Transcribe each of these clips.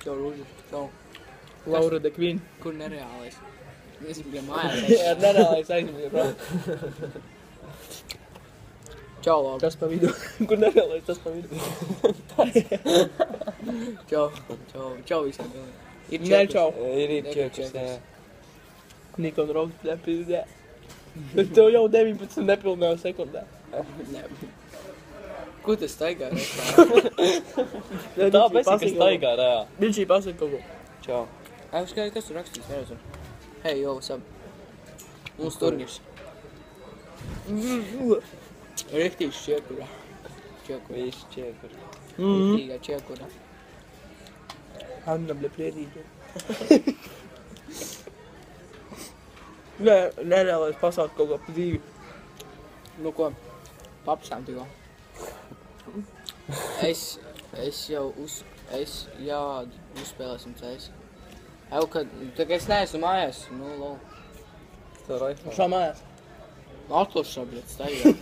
Čau, Rūži. Čau. Laura de Queen. Kur nereālais? Es biju mājās. Jā, nereālais aizmirst, bro. Čau, Laura. Tas pa vidu. Kur nereālais, tas pa vidu. Čau. Čau visiem. Nē, čau. Ir čekas, jā. Nikon Rogs, nepildē. Bet tev jau 19 nepilnā sekundā. Nē. Ko tu staigā? Tā besi, kas staigā, reāli. Viņš ir pasaka kaut ko. Čau. Es skaidru, kas tu rakstīs, jāzinu. Hei, jo, sab. Mums turnīrs. Riktīgs čiekura. Viss čekur. Riktīgā čiekura. Anna, bļa, priedīga. Nē, nereālais pasaka kaut ko pa dzīvi. Nu ko? Papsām tikko. Es jau uzspēlēsim CS. Jau, kad es neesmu mājās, nu, lol. Tev raifā. Šā mājās. Atlošā, bļet, staigā.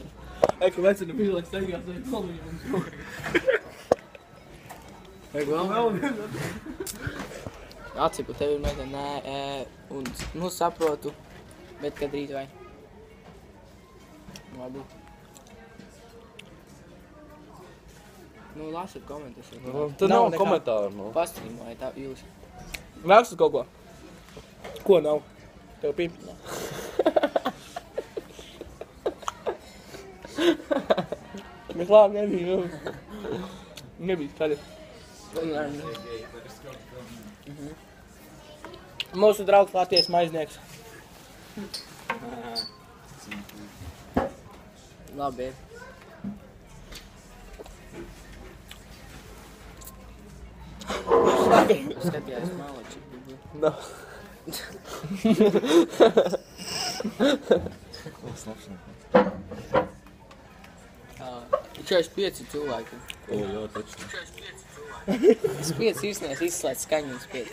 Eka vecina pīlēks staigās vai palīdzi. Vai vēl? Acipu, tev ir meitene, nē, un, nu, saprotu, bet kad rīt vai? Varbūt. Nu, lasiet komentus. Tur nav komentāru, nu. Pastrīmojiet tā jūs. Rakstat kaut ko? Ko nav? Tev pimpinā. Mēs labi nebija, nu. Nebija skaļi. Mūsu draugs Latvijas maiznieks. Labi. Skatījās malači. No. Ir 45 cilvēki. O, jā, taču. Spiedz īstenēs izslēdz skaņu un spiedz.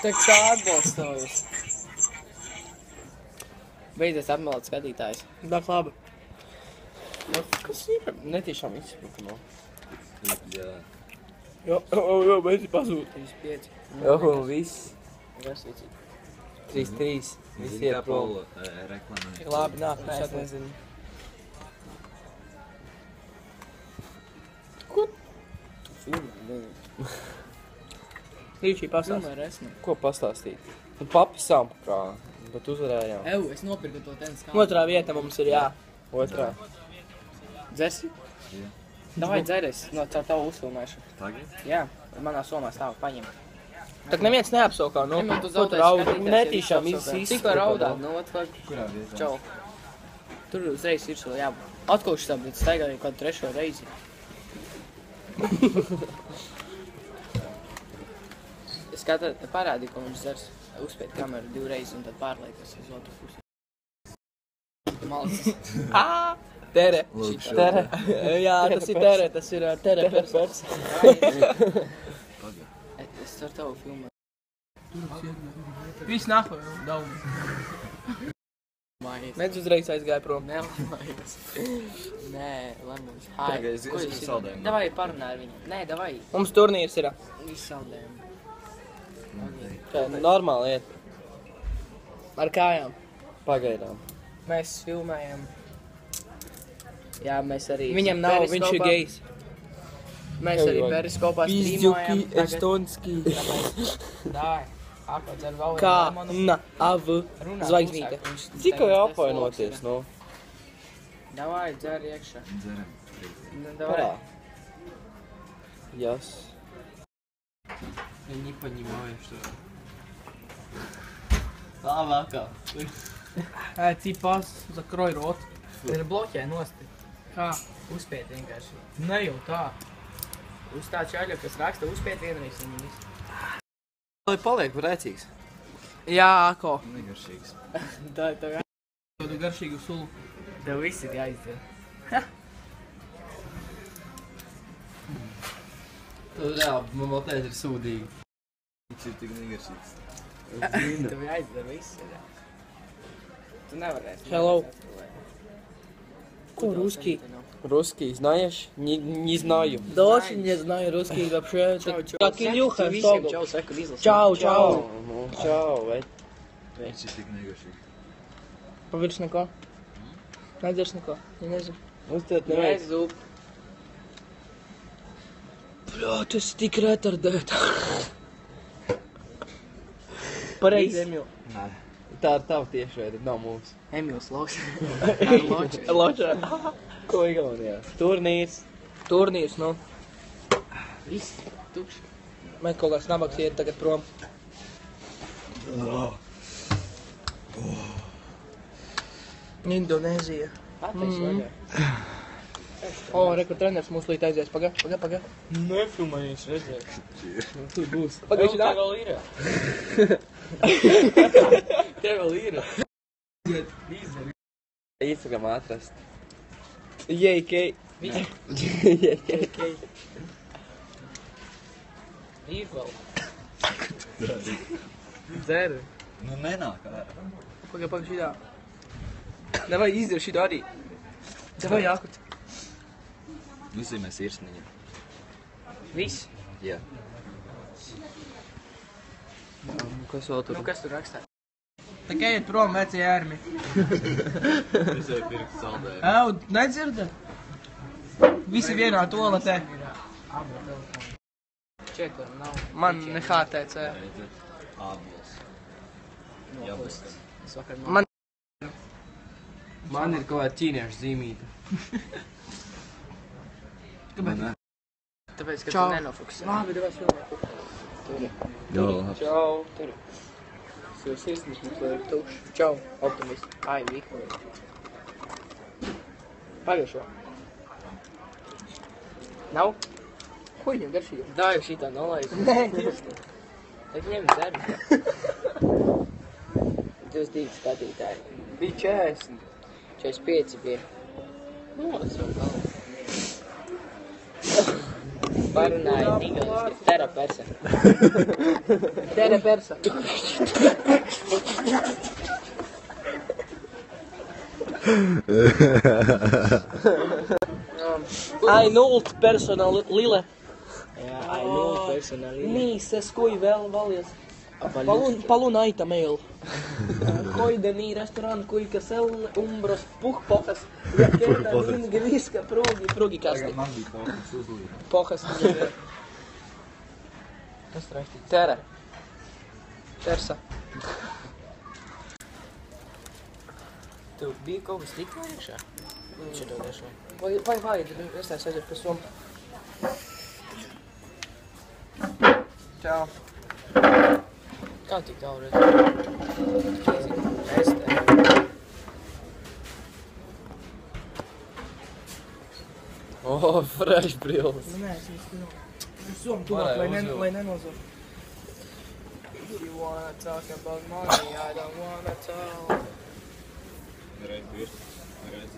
Tak tā atbalstojas. Beidzies apmelot skatītājs. Tā labi. Kas ir? Netīšām izsprūka, no. Jā. Jo, beidzi pazūt. 35. Jo, viss. Garsīcī. 3-3. Visi iet prom. Labi, nāk, Es mēs nezinu. Rīčī pastāst. Tomēr esmu. Ko pastāstīt? Nu, papisām kā, bet uzvarējām. Ew, es nopirku to tenis kādu. Otrā vieta mums ir jā. Otrā. Dzersi? Jā. Davai dzeries, no caur tavu uzfilmēšu. Tagad? Jā, manā somā stāv, paņem. Tak neviens neapsaukā, nu. Nemēr tu Ko tu zaudēsi raudi? skatīties, Netīšām ja izsprūka. Cik var raudāt? Nu, atklāt. Kurā vietā? Čau. Tur uzreiz ir šo, jā. Atkauši tā, bet staigāju kādu trešo reizi. Es kā tad parādīju, ko viņš dzers. Uzspēt kameru 2 reizes un tad pārliekas uz otru pusi. Malcis. Tere. Tere. Jā, tas ir Tere, tas ir Tere pers. Es ar tavu filmu. Viss nāko jau, daudz. Mājies. Nedz uzreiz aizgāja prom. Nelaies. Nē, lemons. Hai. Tagad es gribu saldējumu. Davai parunā ar viņu. Nē, davai. Mums turnīrs ir. Viss saldējumu. Tā normāli iet. Ar kājām. Pagaidām. Mēs filmējam. Jā, mēs arī... Viņam nav, viņš ir gejs. Mēs arī periskopā strīmojam. estonski. Dāj. Ako, dzer vēl Kā, lemonu. Runā zvaigznīte. klusāk, viņš Tikai tagad apvainoties, tas nu. Davai, dzer iekšā. Dzeram. Davai. Parā. Jas. Я не понимаю, что... Лавака. Cipās, zakroj rot. Ir bloķē nosti. Kā? Uzspiet vienkārši. Ne jau tā. Uz tā čaļa, kas raksta, uzspiet vienreiz viņu visu. Lai paliek vrecīgs. Jā, Ako. Negaršīgs. Tā jā. Tādu garšīgu sulu. Tev viss ir jāizdara. Tad reāli, man vēl teikt ir sūdīgi. Viņš ir tik negaršīgs. Tev jāizdara viss. Tu nevarēsi. Hello. Какой русский? Русский знаешь? Не знаю. Дочь не знаю русский вообще. Как Илюха, Visiem стоп. čau, saku, Vīzls. Čau, čau. Čau, vai. Viņš ir tik negašīgi. Pavirš neko? Nedzers neko? Ja nezinu. Uztiet nevajag. Nezup. Bļā, tu esi tik retardēta. Pareizi, Emil. Nē. Tā ir tava tiešveida, nav mūsu. Emils Loks. Ločā. Ko Igaunijā? Turnīrs. Turnīrs, nu. Viss tukšs. Man kaut kāds nabaks iet tagad prom. Indonēzija. Pateiks vajag. O, reku treneris mūs līdz aizies. Paga. Nefilmējies redzēt. Tur būs. Pagaidzi, tā? vēl ir. Tev vēl ir. Instagram atrast. JK. JK. Ir vēl. Dzer. Nu nenāk ārā. Paga šitā. Davai izdara šito arī. Davai jākut. Uzzīmē sirsniņu. Viss. Jā. Kas vēl tur? Nu, kas tur rakstā? Tā kā iet prom vecie ērmi. Es jau pirkstu saldēju. Au, nedzirda? Visi vienā toaletē. Čekam, nav. Man ne HTC. Ābols. Jābūt. Es vakar Man- Man ir kaut kāda ķīniešu zīmīta. Nē. Tāpēc, ka Čau. tu nenofokusē. Labi, davai filmē. Jā, Čau. Tur. Sev sirsniņš mums vēl ir tukšs. Čau. Optimist. Ai, Vīko. Pagaišo. Nav? Ko viņam garšīgi? Dāju šitā nolaiz. Nē, tieši. Tad ņem dzeru. 22 skatītāji. Bija 40. 45 bija. Nu, tas jau galva. Parunāja igaliski. Terapersa. Tere persa. Ai, nult personal lile. Jā, ai, nu, personāli. Nīse skoj vēl valies. Palun aita meil. Koide nii restoran kui ka selle umbros puhpohas ja keeda mingi viska prugikasti. Man bija pohas uzlīja. Pohas. Kas rakstīt? Tere. Persa. Tev bija kaut kas tikā iekšā? Šito dažo. Vai, es tās aiziet pa somu. Čau. Kā tik tālu redz? Es te. O, fresh brilles. Nē, es viņu somu tuvāk, lai nenozog. You wanna talk about money, I don't wanna talk. Reiz pirkstu. Reiz